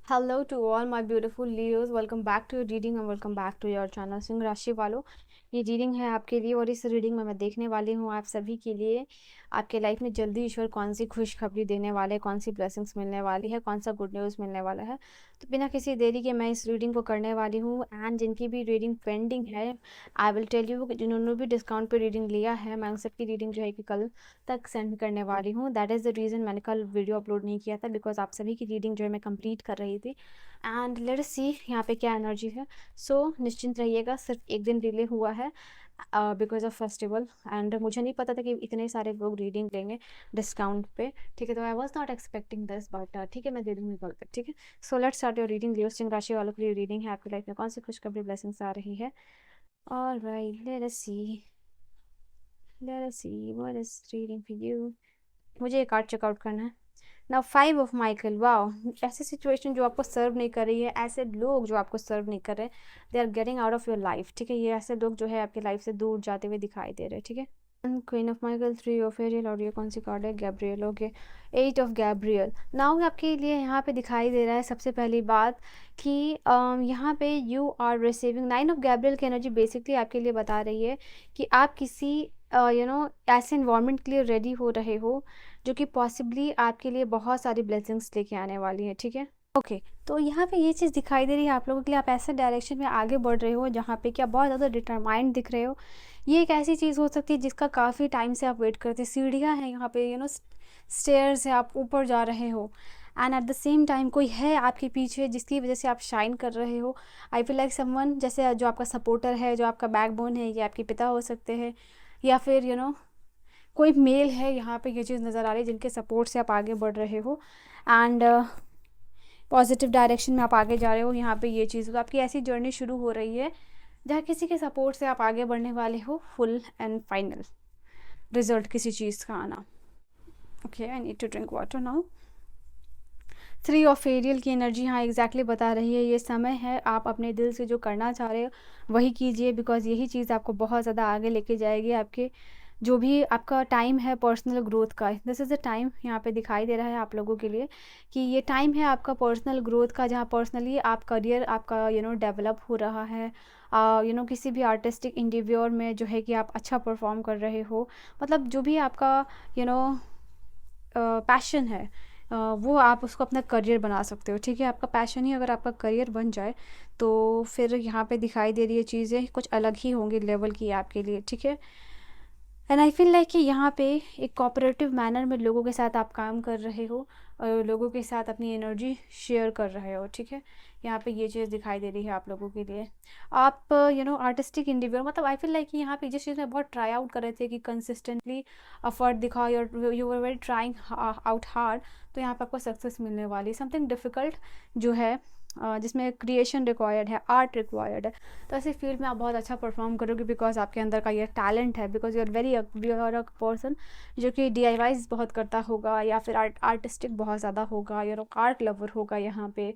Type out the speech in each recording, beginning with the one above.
Hello to all my beautiful Leos. Welcome back to your reading and welcome back to your channel Singh राशि वालों। ये reading है आपके लिए और इस रीडिंग में मैं देखने वाली हूँ आप सभी के लिए आपके लाइफ में जल्दी ईश्वर कौन सी खुशखबरी देने वाले हैं, कौन सी ब्लेसिंग्स मिलने वाली है, कौन सा गुड न्यूज़ मिलने वाला है। तो बिना किसी देरी के मैं इस रीडिंग को करने वाली हूँ। एंड जिनकी भी रीडिंग पेंडिंग है आई विल टेल यू, जिन्होंने भी डिस्काउंट पे रीडिंग लिया है मैं उन सबकी रीडिंग जो है कि कल तक सेंड करने वाली हूँ। दैट इज़ द रीज़न मैंने कल वीडियो अपलोड नहीं किया था, बिकॉज आप सभी की रीडिंग जो है मैं कंप्लीट कर रही थी। एंड लेट अस सी यहाँ पे क्या एनर्जी है। सो निश्चिंत रहिएगा, सिर्फ एक दिन डिले हुआ है बिकॉज ऑफ फेस्टिवल। एंड मुझे नहीं पता था कि इतने सारे लोग रीडिंग लेंगे डिस्काउंट पे, ठीक है। तो I was not expecting this, but ठीक है मैं दे दूँगी कल तक, ठीक है। So let's start your reading. Leo सिंह राशि वालों के लिए रीडिंग है आपकी लाइफ में कौन सी खुशखबरी ब्लेसिंग्स आ रही है। Alright, let us see what is reading for you. मुझे एक कार्ड चेकआउट करना है। Now 5 of Michael, wow. ऐसी सिचुएशन जो आपको सर्व नहीं कर रही है, ऐसे लोग जो आपको सर्व नहीं कर रहे, they are getting out of your life, ठीक है। ये ऐसे लोग जो है आपकी लाइफ से दूर जाते हुए दिखाई दे रहे हैं, ठीक है। Queen of Michael, 3 of Ariel और ये कौन सी कार्ड है, Gabriel, okay. 8 of Gabriel. Now आपके लिए यहाँ पे दिखाई दे रहा है सबसे पहली बात कि यहाँ पे you are receiving 9 of Gabriel की एनर्जी बेसिकली आपके लिए बता रही है कि आप किसी ऐसे इन्वायरमेंट के लिए रेडी हो रहे हो जो कि पॉसिबली आपके लिए बहुत सारी ब्लेसिंग्स लेके आने वाली है, ठीक है। ओके, तो यहाँ पे ये चीज़ दिखाई दे रही है आप लोगों के लिए, आप ऐसे डायरेक्शन में आगे बढ़ रहे हो जहाँ पे क्या बहुत ज़्यादा डिटरमाइंड दिख रहे हो। ये एक ऐसी चीज़ हो सकती है जिसका काफ़ी टाइम से आप वेट करते हैं। सीढ़ियाँ हैं यहाँ पे, स्टेयर्स है, आप ऊपर जा रहे हो। And at the same time कोई है आपके पीछे जिसकी वजह से आप शाइन कर रहे हो। आई फील लाइक समवन, जैसे जो आपका सपोर्टर है, जो आपका बैकबोन है, ये आपके पिता हो सकते हैं या फिर कोई मेल है। यहाँ पे ये चीज़ नज़र आ रही है जिनके सपोर्ट से आप आगे बढ़ रहे हो एंड पॉजिटिव डायरेक्शन में आप आगे जा रहे हो। यहाँ पे ये चीज़, तो आपकी ऐसी जर्नी शुरू हो रही है जहाँ किसी के सपोर्ट से आप आगे बढ़ने वाले हो, फुल एंड फाइनल रिजल्ट किसी चीज़ का आना। Okay, I need to drink water now. 3 of Ariel की एनर्जी यहाँ एग्जैक्टली बता रही है ये समय है आप अपने दिल से जो करना चाह रहे हो वही कीजिए, बिकॉज यही चीज़ आपको बहुत ज़्यादा आगे लेके जाएगी। आपके जो भी आपका टाइम है पर्सनल ग्रोथ का, दिस इज़ द टाइम यहाँ पे दिखाई दे रहा है आप लोगों के लिए कि ये टाइम है आपका पर्सनल ग्रोथ का, जहाँ पर्सनली आप करियर आपका डेवलप हो रहा है। किसी भी आर्टिस्टिक इंडिवियर में जो है कि आप अच्छा परफॉर्म कर रहे हो। मतलब जो भी आपका यू नो पैशन है, वो आप उसको अपना करियर बना सकते हो, ठीक है। आपका पैशन ही अगर आपका करियर बन जाए तो फिर यहाँ पे दिखाई दे रही है चीज़ें कुछ अलग ही होंगी लेवल की आपके लिए, ठीक है। एंड आई फील लाइक कि यहाँ पे एक कोऑपरेटिव मैनर में लोगों के साथ आप काम कर रहे हो और लोगों के साथ अपनी एनर्जी शेयर कर रहे हो, ठीक है। यहाँ पे ये चीज़ दिखाई दे रही है आप लोगों के लिए। आप आर्टिस्टिक इंडिविजुअल, मतलब आई फील लाइक कि यहाँ पे जिस चीज़ में बहुत ट्राई आउट कर रहे थे कि कंसिस्टेंटली एफर्ट दिखाओ, you were very trying out hard, तो यहाँ पे आपको सक्सेस मिलने वाली। समथिंग डिफ़िकल्ट जो है जिसमें क्रिएशन रिक्वायर्ड है, आर्ट रिक्वायर्ड है, तो ऐसे फील्ड में आप बहुत अच्छा परफॉर्म करोगे बिकॉज आपके अंदर का ये टैलेंट है। Because you are a person जो कि DIYs बहुत करता होगा या फिर आर्टिस्टिक बहुत ज़्यादा होगा, आर्ट लवर होगा यहाँ पे।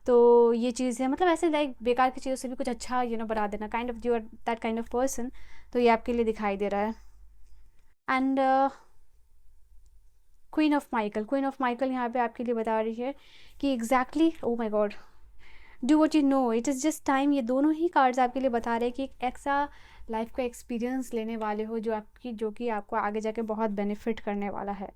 तो ये चीज़ है, मतलब ऐसे लाइक बेकार की चीज़ों से भी कुछ अच्छा बना देना, kind of you are that kind of person. तो ये आपके लिए दिखाई दे रहा है। एंड क्वीन ऑफ माइकल यहाँ पे आपके लिए बता रही है कि exactly, oh my God, do what you know, it is just time. ये दोनों ही कार्ड्स आपके लिए बता रहे हैं कि एक ऐसा लाइफ का एक्सपीरियंस लेने वाले हो जो कि आपको आगे जाके बहुत बेनिफिट करने वाला है।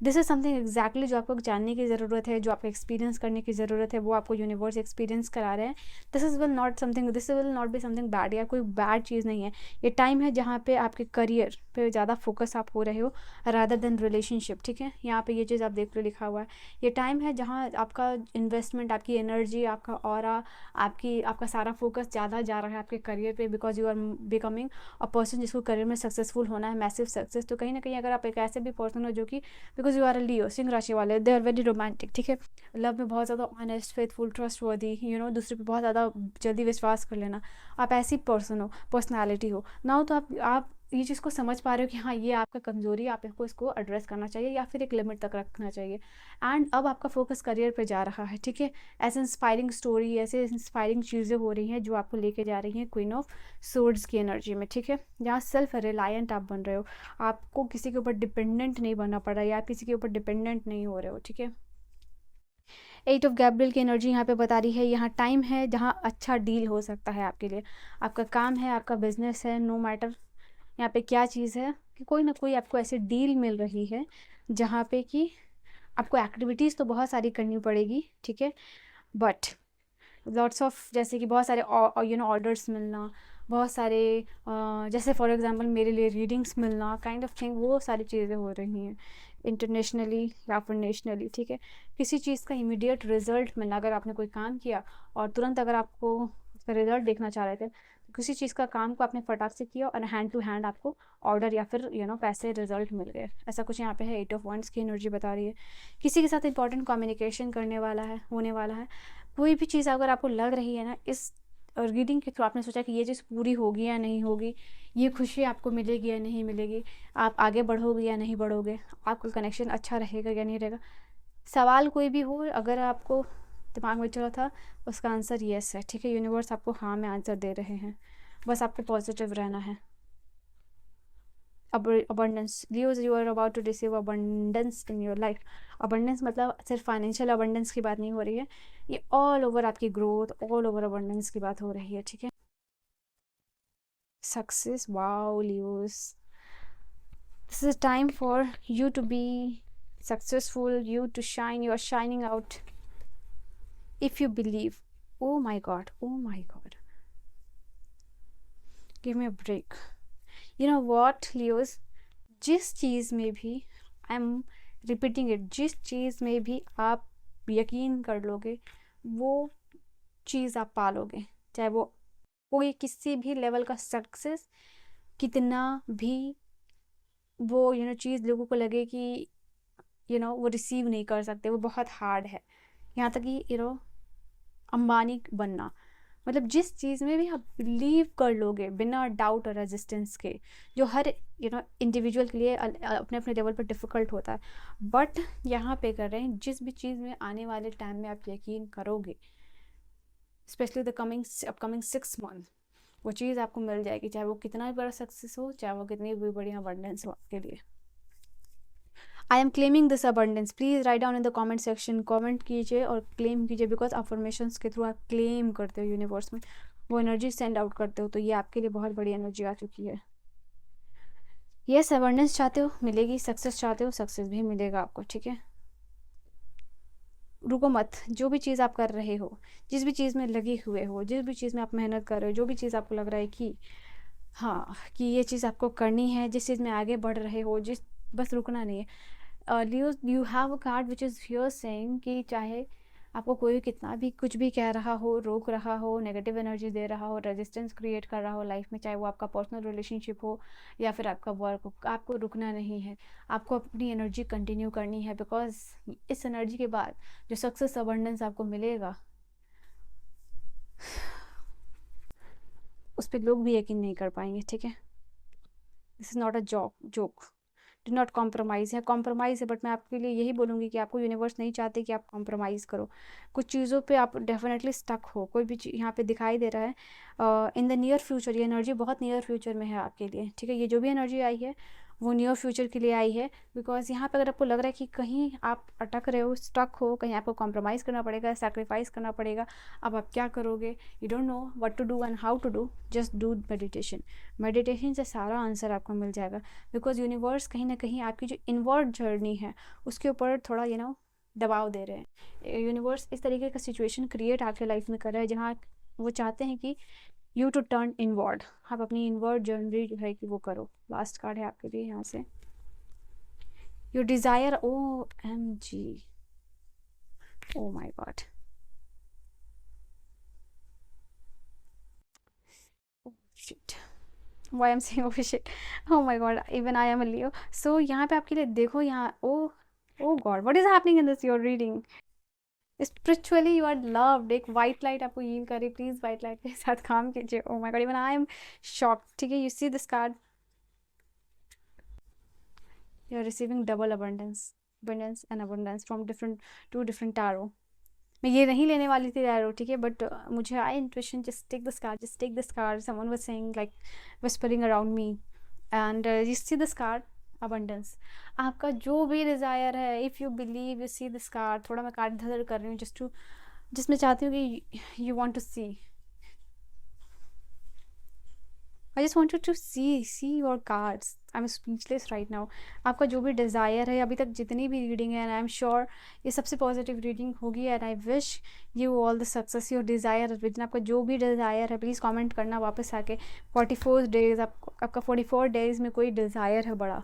दिस इज़ समथिंग एग्जैक्टली जो आपको जानने की ज़रूरत है, जो आपको एक्सपीरियंस करने की ज़रूरत है, वो आपको यूनिवर्स एक्सपीरियंस करा रहे हैं। This will not be something bad, या कोई बैड चीज़ नहीं है। ये टाइम है जहाँ पे आपके करियर पे ज़्यादा फोकस आप हो रहे हो रादर देन रिलेशनशिप, ठीक है। यहाँ पे ये चीज़ आप देख लो लिखा हुआ है। ये टाइम है जहाँ आपका इन्वेस्टमेंट, आपकी एनर्जी, आपका ऑरा, आपका सारा फोकस ज़्यादा जा रहा है आपके करियर पे, because you are becoming a person जिसको करियर में सक्सेसफुल होना है, मैसिव सक्सेस। तो कहीं ना कहीं अगर आप एक ऐसे भी पर्सन हो जो कि, बिकॉज यू आर अ लियो, सिंह राशि वाले, दे आर वेरी रोमांटिक, ठीक है। लव में बहुत ज़्यादा ऑनेस्ट, फेथफुल, ट्रस्टवर्दी, दूसरे पे बहुत ज़्यादा जल्दी विश्वास कर लेना, आप ऐसी पर्सन हो, पर्सनैलिटी हो ना। तो आप ये चीज़ को समझ पा रहे हो कि हाँ ये आपका कमज़ोरी है, आपको इसको एड्रेस करना चाहिए या फिर एक लिमिट तक रखना चाहिए। एंड अब आपका फोकस करियर पे जा रहा है, ठीक है। ऐसे इंस्पायरिंग स्टोरी, ऐसे इंस्पायरिंग चीज़ें हो रही हैं जो आपको लेके जा रही हैं क्वीन ऑफ सोर्ड्स की एनर्जी में, ठीक है। जहाँ सेल्फ रिलायंट आप बन रहे हो, आपको किसी के ऊपर डिपेंडेंट नहीं बनना पड़ रहा है, या आप किसी के ऊपर डिपेंडेंट नहीं हो रहे हो, ठीक है। 8 ऑफ गैब्रियल की एनर्जी यहाँ पे बता रही है, यहाँ टाइम है जहाँ अच्छा डील हो सकता है आपके लिए। आपका काम है, आपका बिजनेस है, नो मैटर यहाँ पे क्या चीज़ है कि कोई ना कोई आपको ऐसी डील मिल रही है जहाँ पे कि आपको एक्टिविटीज़ तो बहुत सारी करनी पड़ेगी, ठीक है, बट लॉट्स ऑफ, जैसे कि बहुत सारे ऑर्डर्स मिलना, बहुत सारे जैसे फॉर एग्जांपल मेरे लिए रीडिंग्स मिलना, काइंड ऑफ थिंग, वो सारी चीज़ें हो रही हैं इंटरनेशनली या फिर नेशनली, ठीक है। किसी चीज़ का इमीडिएट रिजल्ट मिलना, अगर आपने कोई काम किया और तुरंत अगर आपको उसका रिजल्ट देखना चाह रहे थे, तो किसी चीज़ का काम को आपने फटाक से किया और हैंड टू हैंड आपको ऑर्डर या फिर पैसे रिजल्ट मिल गए, ऐसा कुछ यहाँ पे है। 8 ऑफ वंड्स की एनर्जी बता रही है किसी के साथ इंपॉर्टेंट कम्युनिकेशन करने वाला है, होने वाला है। कोई भी चीज़ अगर आपको लग रही है ना, इस रीडिंग के थ्रू आपने सोचा कि ये चीज़ पूरी होगी या नहीं होगी, ये खुशी आपको मिलेगी या नहीं मिलेगी, आप आगे बढ़ोगे या नहीं बढ़ोगे, आपका कनेक्शन अच्छा रहेगा या नहीं रहेगा, सवाल कोई भी हो अगर आपको दिमाग में चला था, उसका आंसर येस है, ठीक है। यूनिवर्स आपको हाँ में आंसर दे रहे हैं, बस आपको पॉजिटिव रहना है। abundance, Leos, you are about to receive abundance in your life। abundance मतलब सिर्फ फाइनेंशियल abundance की बात नहीं हो रही है, ये ऑल ओवर आपकी ग्रोथ, ऑल ओवर abundance की बात हो रही है, ठीक है। Success, wow Leos, this is time for you to be successful, you to shine, you are shining out if you believe। oh my god, oh my god, give me a break। you know what Leos, जिस चीज़ में भी, I am repeating it, जिस चीज़ में भी आप यकीन कर लोगे वो चीज़ आप पालोगे, चाहे वो कोई किसी भी लेवल का सक्सेस कितना भी वो चीज़ लोगों को लगे कि वो रिसीव नहीं कर सकते, वो बहुत हार्ड है, यहाँ तक कि अंबानी बनना, मतलब जिस चीज़ में भी आप बिलीव कर लोगे बिना डाउट और रेजिस्टेंस के, जो हर इंडिविजुअल के लिए अपने अपने लेवल पर डिफ़िकल्ट होता है, बट यहाँ पे कर रहे हैं जिस भी चीज़ में आने वाले टाइम में आप यकीन करोगे, स्पेशली द अपकमिंग 6 मंथ, वो चीज़ आपको मिल जाएगी, चाहे वो कितना भी बड़ा सक्सेस हो, चाहे वो कितनी भी बड़ी अबंडेंस हो आपके लिए। I am claiming this abundance, please write down in the comment section, comment कीजिए और क्लेम कीजिए, बिकॉज अफर्मेशंस के थ्रू आप क्लेम करते हो यूनिवर्स में, वो एनर्जी सेंड आउट करते हो, तो ये आपके लिए बहुत बड़ी एनर्जी आ चुकी है। यस, अबंडेंस चाहते हो मिलेगी, सक्सेस चाहते हो सक्सेस भी मिलेगा आपको, ठीक है। रुको मत, जो भी चीज़ आप कर रहे हो, जिस भी चीज़ में लगे हुए हो, जिस भी चीज़ में आप मेहनत कर रहे हो, जो भी चीज़ आपको लग रहा है कि हाँ कि ये चीज़ आपको करनी है, जिस चीज़ में आगे बढ़ रहे हो, बस रुकना नहीं है। Leo, you have a card which is here saying कि चाहे आपको कोई कितना भी कुछ भी कह रहा हो, रोक रहा हो, नेगेटिव एनर्जी दे रहा हो, रेजिस्टेंस क्रिएट कर रहा हो लाइफ में, चाहे वो आपका पर्सनल रिलेशनशिप हो या फिर आपका वर्क हो, आपको रुकना नहीं है, आपको अपनी एनर्जी कंटिन्यू करनी है, बिकॉज इस एनर्जी के बाद जो सक्सेस अबंडेंस आपको मिलेगा उस पर लोग भी यकीन नहीं कर पाएंगे, ठीक है। This is not a joke, do not compromise है, कॉम्प्रोमाइज़ है, बट मैं आपके लिए यही बोलूँगी कि आपको यूनिवर्स नहीं चाहते कि आप कॉम्प्रोमाइज़ करो, कुछ चीज़ों पे आप डेफिनेटली स्टक हो, कोई भी यहाँ पे दिखाई दे रहा है इन द नियर फ्यूचर, ये एनर्जी बहुत नियर फ्यूचर में है आपके लिए, ठीक है। ये जो भी एनर्जी आई है वो नियर फ्यूचर के लिए आई है, बिकॉज यहाँ पे अगर आपको लग रहा है कि कहीं आप अटक रहे हो, स्टक हो, कहीं आपको कॉम्प्रोमाइज़ करना पड़ेगा, सैक्रिफाइस करना पड़ेगा, अब आप क्या करोगे, you don't know what to do and how to do, just do meditation, meditation से सारा आंसर आपको मिल जाएगा, बिकॉज यूनिवर्स कहीं ना कहीं आपकी जो इनवर्ड जर्नी है उसके ऊपर थोड़ा दबाव दे रहे हैं। यूनिवर्स इस तरीके का सिचुएशन क्रिएट आपके लाइफ में कर रहा है जहाँ वो चाहते हैं कि यू टू टर्न इनवर्ड, आप अपनी इनवर्ड जर्नी जो है कि वो करो। लास्ट कार्ड है आपके लिए यहाँ से, your desire, O M G, oh my God, shit, why I'm saying oh shit, oh my god, even I am a Leo, so यहाँ पे आपके लिए देखो, यहाँ oh god, what is happening in this you're reading, spiritually you are loved, एक white light आपको heal करे, please white light के साथ काम कीजिए। Oh my God, even I am shocked, ठीक है। You see this card, you are receiving double abundance and abundance from two different tarot. मैं ये नहीं लेने वाली थी टैरो, ठीक है, बट मुझे आई intuition, just take this card, just take this card, someone was saying like whispering around me, and you see this card, abundance, आपका जो भी डिज़ायर है, if you believe you see this card, थोड़ा मैं card इधर कर रही हूँ जिसमें चाहती हूँ कि you want to see, I just want to see your cards, I am speechless right now. आपका जो भी डिज़ायर है, अभी तक जितनी भी रीडिंग है, एंड आई एम श्योर ये सबसे पॉजिटिव रीडिंग होगी, and I wish you all the success your desire with. आपका जो भी डिज़ायर है प्लीज़ कमेंट करना वापस आके। 44 डेज़ आपका 44 डेज़ में कोई डिज़ायर है बड़ा,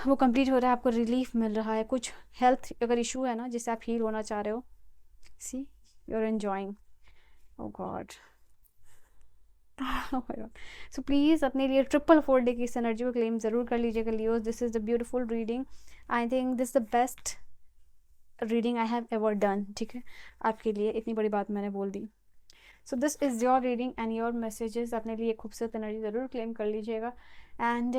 वो कंप्लीट हो रहा है, आपको रिलीफ मिल रहा है। कुछ हेल्थ अगर इशू है ना जिससे आप हील होना चाह रहे हो, see you are enjoying, oh God so please अपने लिए 444 की इस एनर्जी को क्लेम ज़रूर कर लीजिएगा Leos. This is the beautiful reading, I think this the best reading I have ever done. ठीक है, आपके लिए इतनी बड़ी बात मैंने बोल दी। So this is your reading and your messages, अपने लिए खूबसूरत एनर्जी ज़रूर क्लेम कर लीजिएगा। And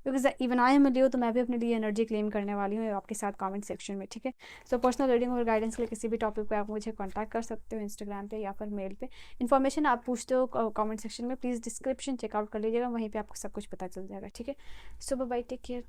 because even I am Leo, तो मैं भी अपने लिए एनर्जी क्लेम करने वाली हूँ आपके साथ कमेंट सेक्शन में। ठीक है, सो पर्सनल रीडिंग और गाइडेंस के लिए किसी भी टॉपिक पे आप मुझे कांटेक्ट कर सकते हो, इंस्टाग्राम पे या फिर मेल पे। इन्फॉर्मेशन आप पूछते हो कमेंट सेक्शन में, प्लीज़ डिस्क्रिप्शन चेकआउट कर लीजिएगा, वहीं पे आपको सब कुछ पता चल जाएगा। ठीक है, सो बाय, टेक केयर।